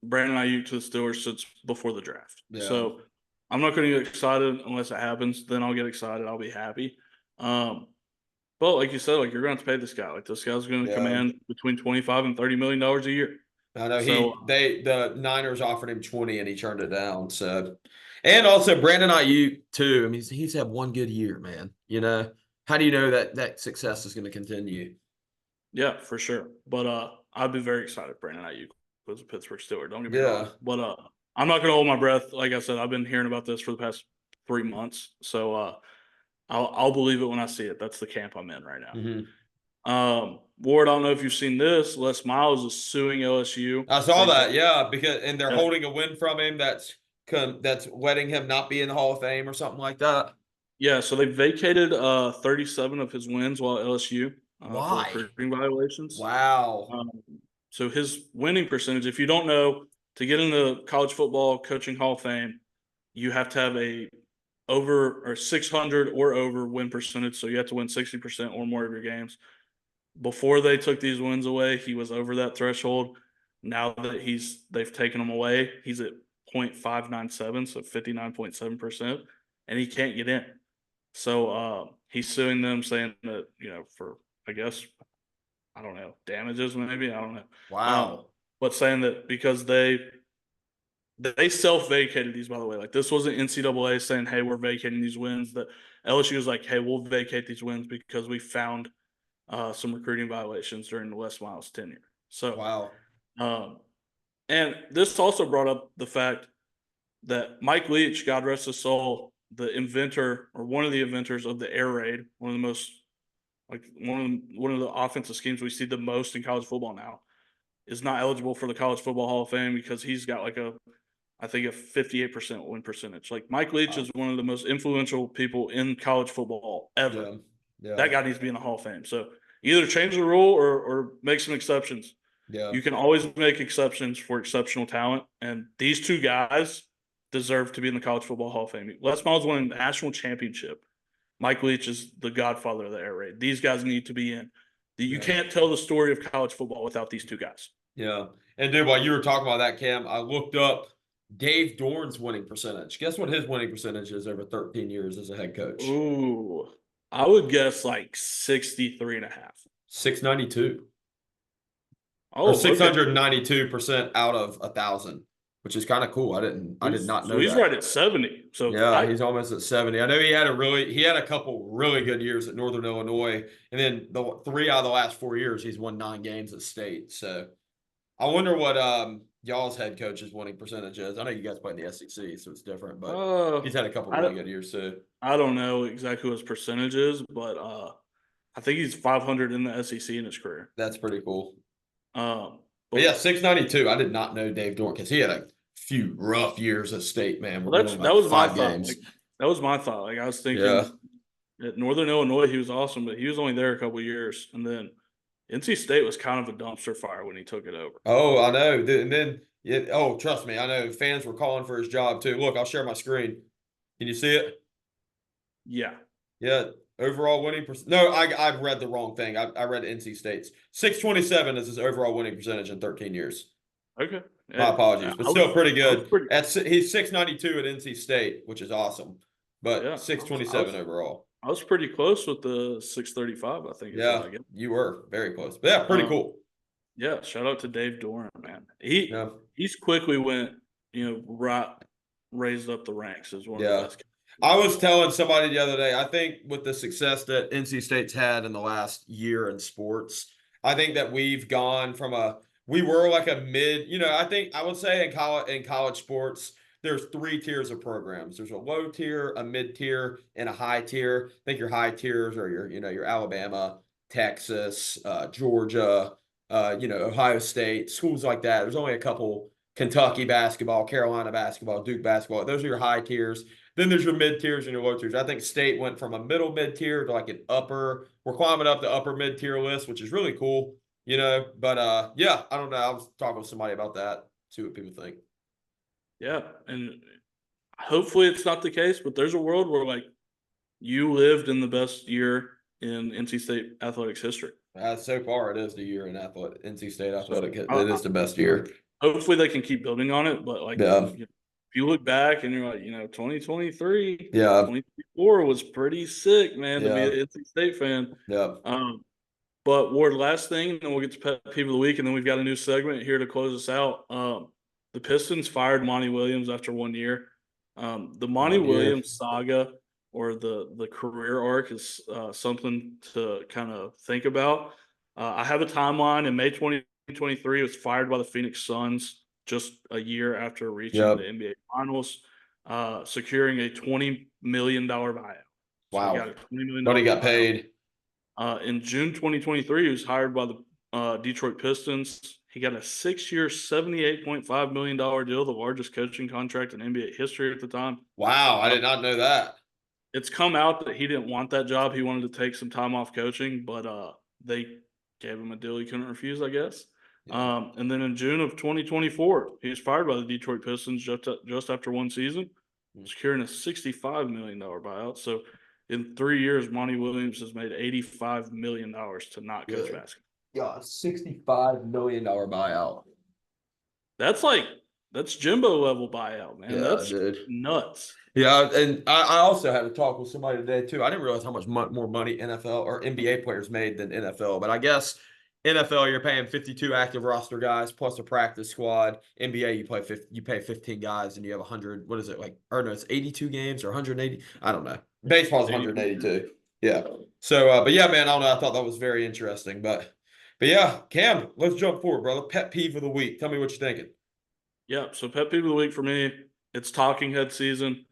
Brandon Ayuk to the Steelers since before the draft. Yeah. So I'm not going to get excited unless it happens. Then I'll get excited. I'll be happy. But like you said, like, you're going to have to pay this guy. Like, this guy's going to command between $25 and $30 million a year. I know the Niners offered him 20 and he turned it down. So, and also Brandon Ayuk too. I mean, he's had one good year, man. How do you know that success is going to continue? Yeah, for sure. But I'd be very excited. Brandon Ayuk was a Pittsburgh Steeler. Don't get me wrong. But I'm not going to hold my breath. Like I said, I've been hearing about this for the past 3 months. So I'll believe it when I see it. That's the camp I'm in right now. Mm-hmm. Ward, I don't know if you've seen this. Les Miles is suing LSU. I saw that, because they're holding a win from him that's letting him not be in the Hall of Fame or something like that. Yeah, so they vacated 37 of his wins while at LSU. Why? For recruiting violations. Wow. So his winning percentage, if you don't know, to get in the College Football Coaching Hall of Fame, you have to have a over or 600 or over win percentage. So you have to win 60% or more of your games. Before they took these wins away, he was over that threshold. Now that they've taken him away, he's at 0.597, so 59.7%, and he can't get in. So he's suing them, saying that, for, I guess, I don't know, damages maybe, I don't know. Wow. But saying that because they self-vacated these, by the way. Like, this wasn't NCAA saying, hey, we're vacating these wins. That LSU was like, hey, we'll vacate these wins because we found some recruiting violations during the Les Miles tenure. So, wow. And this also brought up the fact that Mike Leach, God rest his soul, the inventor or one of the inventors of the air raid, one of the offensive schemes we see the most in college football now, is not eligible for the College Football Hall of Fame because he's got I think a 58% win percentage. Like, Mike Leach is one of the most influential people in college football ever. Yeah. That guy needs to be in the Hall of Fame. So either change the rule or make some exceptions. Yeah. You can always make exceptions for exceptional talent. And these two guys deserve to be in the College Football Hall of Fame. Les Miles won a national championship. Mike Leach is the godfather of the air raid. These guys need to be in. You can't tell the story of college football without these two guys. Yeah. And dude, while you were talking about that, Cam, I looked up Dave Dorn's winning percentage. Guess what his winning percentage is over 13 years as a head coach? Ooh, I would guess like 63.5. 692. Oh, or 692% out of 1,000. which is kind of cool. I did not So know he's that. right at 70. So Yeah, he's almost at 70. I know he had a couple really good years at Northern Illinois, and then the 3 out of the last 4 years he's won 9 games at state. So I wonder what y'all's head coach's winning percentage is. I know you guys play in the SEC, so it's different, but he's had a couple really good years too. I don't know exactly what his percentage is, but I think he's 500 in the SEC in his career. That's pretty cool. But yeah, 692. I did not know Dave Dorn because he had a few rough years at state, man. Well, that was my thought. Like, that was my thought. Like I was thinking at Northern Illinois, he was awesome, but he was only there a couple of years. And then NC State was kind of a dumpster fire when he took it over. Oh, I know. And then, trust me, I know fans were calling for his job too. Look, I'll share my screen. Can you see it? Yeah. Yeah. Overall winning percent. No, I've read the wrong thing. I read NC State's 627 is his overall winning percentage in 13 years. Okay. My apologies, but still pretty good. He's 692 at NC State, which is awesome. But 627 overall. I was pretty close with the 635, I think. Yeah, you were very close. But yeah, pretty cool. Yeah, shout out to Dave Doran, man. He's quickly went, raised up the ranks as one of the best. I was telling somebody the other day, I think with the success that NC State's had in the last year in sports, I think that we've gone from we were like a mid, I would say in college sports, there's 3 tiers of programs. There's a low tier, a mid tier, and a high tier. I think your high tiers are your Alabama, Texas, Georgia, Ohio State, schools like that. There's only a couple, Kentucky basketball, Carolina basketball, Duke basketball. Those are your high tiers. Then there's your mid tiers and your low tiers. I think State went from a middle mid tier to like an upper. We're climbing up the upper mid tier list, which is really cool, But I don't know. I was talking with somebody about that. See what people think. Yeah, and hopefully it's not the case, but there's a world where you lived in the best year in NC State athletics history. So far, it is the year in NC State athletic. It is the best year. Hopefully, they can keep building on it. But if you look back and you're like, 2023, 2024 was pretty sick, man, to be an NC State fan. Yeah. But Ward, last thing, and then we'll get to pet peeve of the week, and then we've got a new segment here to close us out. The Pistons fired Monty Williams after 1 year. The Monty Williams saga or the career arc is something to kind of think about. I have a timeline. In May 2023, he was fired by the Phoenix Suns just a year after reaching the NBA Finals, securing a $20 million buyout. Wow. So he got a $20 million But he got paid. In June 2023, he was hired by the Detroit Pistons. He got a 6-year, $78.5 million deal, the largest coaching contract in NBA history at the time. Wow, I did not know that. It's come out that he didn't want that job. He wanted to take some time off coaching, but they gave him a deal he couldn't refuse, I guess. Yeah. And then in June of 2024, he was fired by the Detroit Pistons just after one season, securing a $65 million buyout. So in 3 years, Monty Williams has made $85 million to not coach basketball. Yeah, $65 million buyout. That's Jimbo level buyout, man. Yeah, that's nuts. Yeah, and I also had to talk with somebody today too. I didn't realize how much more money NFL or NBA players made than NFL, but I guess NFL you're paying 52 active roster guys plus a practice squad. NBA you pay 15 guys and you have 100. What is it like? Or no, it's 82 games or 180. I don't know. Baseball's 182. Yeah. So, but yeah, man, I don't know. I thought that was very interesting, but yeah, Cam, let's jump forward, brother. Pet peeve of the week. Tell me what you're thinking. Yeah, so pet peeve of the week for me, it's talking head season,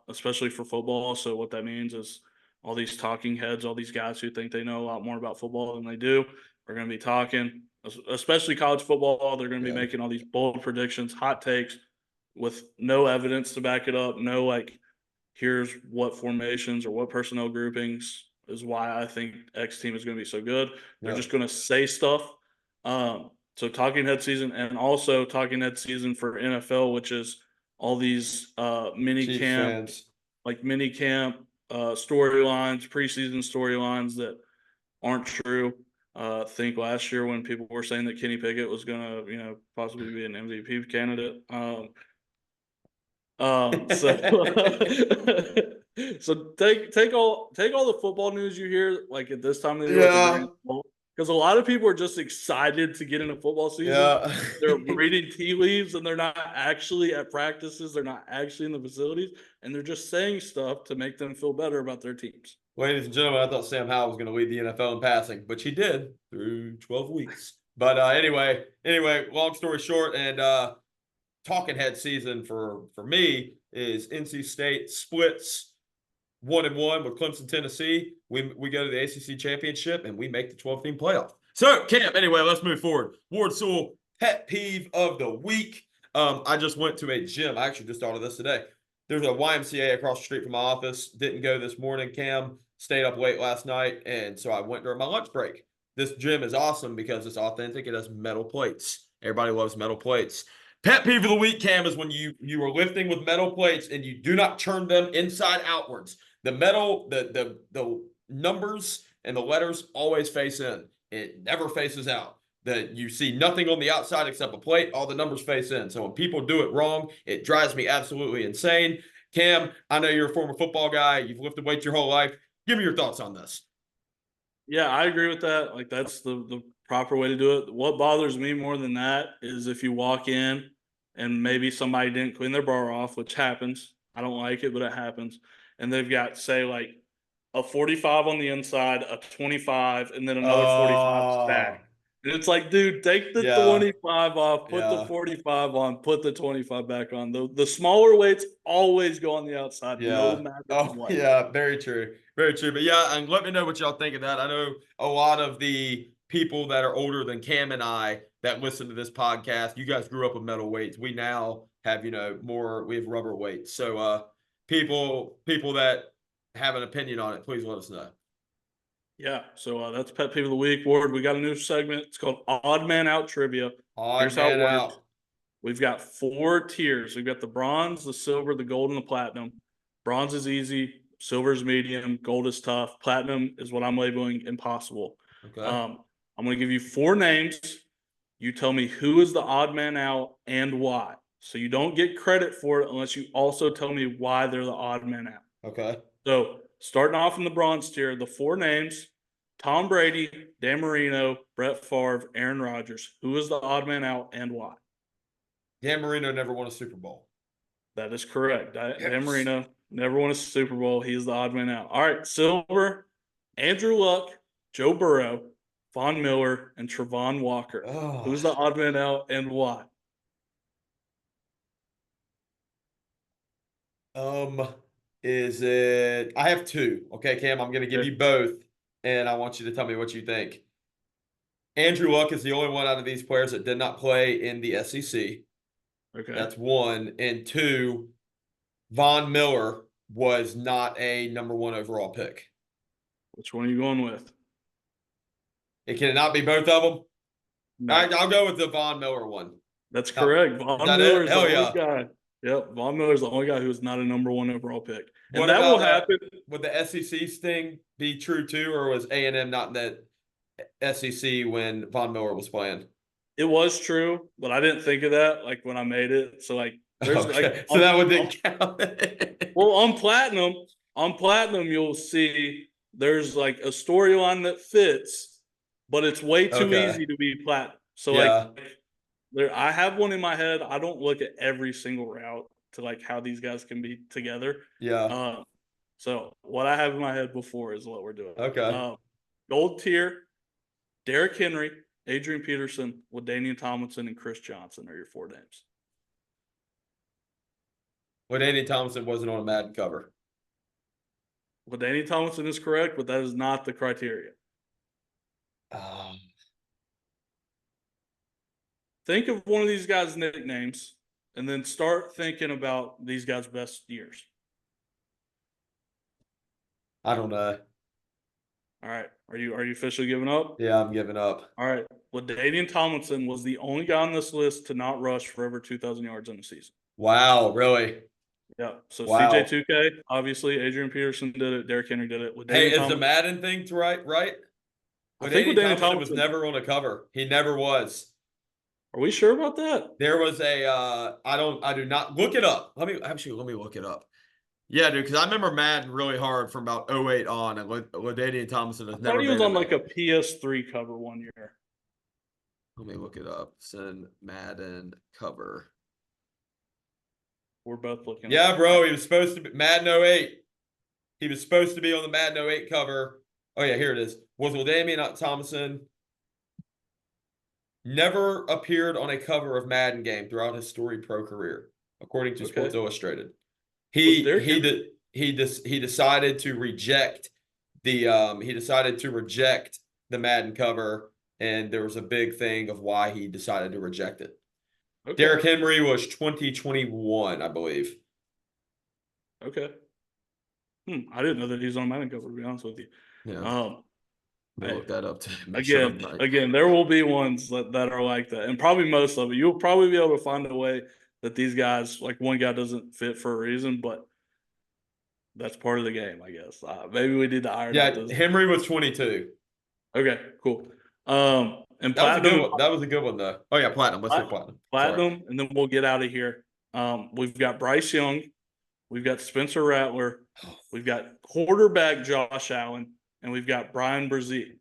especially for football. So what that means is all these talking heads, all these guys who think they know a lot more about football than they do, are going to be talking, especially college football. They're going to be making all these bold predictions, hot takes with no evidence to back it up. No, here's what formations or what personnel groupings is why I think X team is going to be so good. They're just going to say stuff. So talking head season, and also talking head season for NFL, which is all these mini camp storylines, preseason storylines that aren't true. Think last year when people were saying that Kenny Pickett was going to, possibly be an MVP candidate. So take all the football news you hear at this time of the year, Because a lot of people are just excited to get into football season. Yeah. They're reading tea leaves and they're not actually at practices. They're not actually in the facilities. And they're just saying stuff to make them feel better about their teams. Ladies and gentlemen, I thought Sam Howell was going to lead the NFL in passing, but she did through 12 weeks. But anyway, long story short, and talking head season for me is NC State splits 1-1 with Clemson, Tennessee. We go to the ACC championship and we make the 12-team playoff. So, Cam, anyway, let's move forward. Ward Sewell, pet peeve of the week. I just went to a gym. I actually just thought of this today. There's a YMCA across the street from my office. Didn't go this morning, Cam. Stayed up late last night, and so I went during my lunch break. This gym is awesome because it's authentic. It has metal plates. Everybody loves metal plates. Pet peeve of the week, Cam, is when you are lifting with metal plates and you do not turn them inside outwards. The metal, the numbers and the letters always face in. It never faces out. That you see nothing on the outside except a plate. All the numbers face in. So when people do it wrong, it drives me absolutely insane. Cam, I know you're a former football guy. You've lifted weights your whole life. Give me your thoughts on this. Yeah, I agree with that. Like, that's the proper way to do it. What bothers me more than that is if you walk in and maybe somebody didn't clean their bar off, which happens. I don't like it, but it happens. And they've got, say, like a 45 on the inside, a 25, and then another 45 stack. And it's like, dude, take the 25 off, put the 45 on, put the 25 back on. The smaller weights always go on the outside, no matter what. Yeah, very true. Very true. But yeah, and let me know what y'all think of that. I know a lot of the people that are older than Cam and I that listen to this podcast, you guys grew up with metal weights. We now have, we have rubber weights. So people that have an opinion on it, please let us know. Yeah, so that's Pet Peeve of the Week. Ward, we got a new segment. It's called Odd Man Out Trivia. Here's how it works. We've got 4 tiers. We've got the bronze, the silver, the gold, and the platinum. Bronze is easy. Silver is medium. Gold is tough. Platinum is what I'm labeling impossible. Okay. I'm going to give you 4 names. You tell me who is the odd man out and why. So you don't get credit for it unless you also tell me why they're the odd man out. Okay. So starting off in the bronze tier, the 4 names: Tom Brady, Dan Marino, Brett Favre, Aaron Rodgers. Who is the odd man out and why? Dan Marino never won a Super Bowl. That is correct. Dan Marino never won a Super Bowl. He is the odd man out. All right, silver: Andrew Luck, Joe Burrow, Von Miller, and Travon Walker. Oh. Who's the odd man out and why? Is it? I have 2. Okay, Cam, I'm going to give you both, and I want you to tell me what you think. Andrew Luck is the only one out of these players that did not play in the SEC. Okay. That's 1. And 2, Von Miller was not a number 1 overall pick. Which one are you going with? It cannot be both of them? No. All right, I'll go with the Von Miller one. That's correct. Von Miller is the only guy. Yep, Von Miller's the only guy who's not a number 1 overall pick. And that will happen. Would the SEC thing be true too, or was A&M not in that SEC when Von Miller was playing? It was true, but I didn't think of that like when I made it. So there's so that one didn't count. Well, on platinum, you'll see there's like a storyline that fits, but it's way too easy to be platinum. So I have one in my head. I don't look at every single route to like how these guys can be together. Yeah. So what I have in my head before is what we're doing. Okay. Gold tier: Derrick Henry, Adrian Peterson, LaDainian Tomlinson, and Chris Johnson are your 4 names. LaDainian Tomlinson wasn't on a Madden cover. LaDainian Tomlinson is correct, but that is not the criteria. Think of one of these guys' nicknames, and then start thinking about these guys' best years. I don't know. All right. Are you officially giving up? Yeah, I'm giving up. All right. LaDainian Tomlinson was the only guy on this list to not rush for over 2,000 yards in the season. Wow, really? Yeah. So CJ2K, obviously, Adrian Peterson did it. Derrick Henry did it. Is the Madden thing right? I think LaDainian Tomlinson was never on a cover. He never was. Are we sure about that? There was a I do not look it up. Let me look it up. Yeah, dude, because I remember Madden really hard from about '08 on, and LaDainian Thompson I has thought never he was been on in like it. a PS3 cover one year. Let me look it up. Send Madden cover. We're both looking Yeah, at bro, he was supposed to be Madden '08. He was supposed to be on the Madden '08 cover. Oh, yeah, here it is. Was LaDainian Thompson. Never appeared on a cover of Madden game throughout his storied pro career, according to Sports Okay. Illustrated. Was He Derrick he Henry? did he decided to reject the Madden cover, and there was a big thing of why he decided to reject it. Okay. Derrick Henry was 2021, I believe. Okay. I didn't know that he's on Madden cover, to be honest with you. Yeah, I'm gonna Hey, look that up to make sure I'm again, right. again, there will be ones that are like that, and probably most of it. You'll probably be able to find a way that these guys, like one guy, doesn't fit for a reason, but that's part of the game, I guess. Maybe we need to iron out Yeah, those. Henry was 22. Okay, cool. And That was a good platinum, one. That was a good one though. Oh yeah, platinum. Let's say platinum. Sorry. platinum, and then we'll get out of here. We've got Bryce Young, we've got Spencer Rattler, we've got quarterback Josh Allen, and we've got Brian Brzee.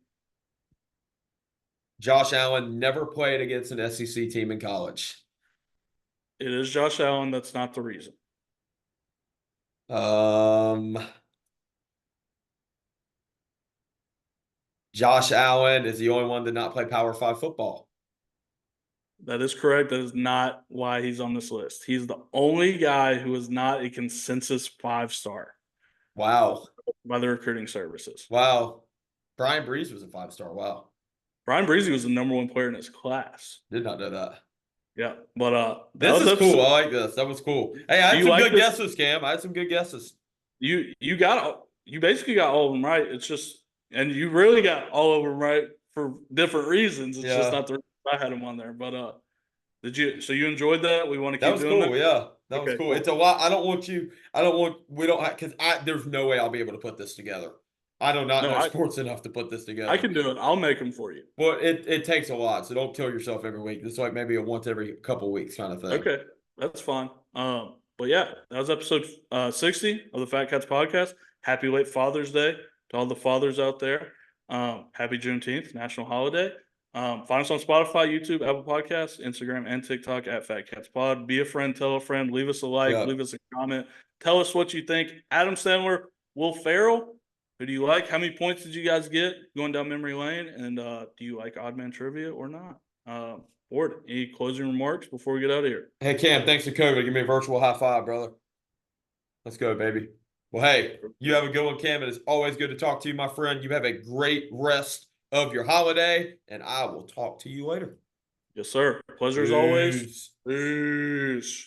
Josh Allen never played against an SEC team in college. It is Josh Allen. That's not the reason. Josh Allen is the only one to not play Power 5 football. That is correct. That is not why he's on this list. He's the only guy who is not a consensus 5-star Wow. by the recruiting services. Wow. Brian Breeze was a 5-star. Wow. Brian Brzee was the #1 player in his class. Did not know that. Yeah, but This is cool. I like this. That was cool. Hey, I had some good guesses, Cam. I had some good guesses. You basically got all of them right. It's just, and you really got all of them right for different reasons. It's just not the reason I had them on there. But so you enjoyed that? We want to keep doing cool. that? Yeah. That was Okay, cool. cool. It's a lot. Because there's no way I'll be able to put this together. I do not know sports enough to put this together. I can do it. I'll make them for you. Well, it takes a lot, so don't kill yourself every week. It's like maybe a once every couple of weeks kind of thing. Okay, that's fine. But yeah, that was episode 60 of the Fat Katz Podcast. Happy late Father's Day to all the fathers out there. Happy Juneteenth, national holiday. Find us on Spotify, YouTube, Apple Podcasts, Instagram, and TikTok at Fat Katz Pod. Be a friend, tell a friend, leave us a like, leave us a comment. Tell us what you think. Adam Sandler, Will Ferrell, who do you like? How many points did you guys get going down memory lane? And do you like Odd Man Trivia or not? Ward, any closing remarks before we get out of here? Hey, Cam, thanks for COVID. Give me a virtual high five, brother. Let's go, baby. Well, hey, you have a good one, Cam. It is always good to talk to you, my friend. You have a great rest of your holiday, and I will talk to you later. Yes, sir. Pleasure as always. Peace. Peace.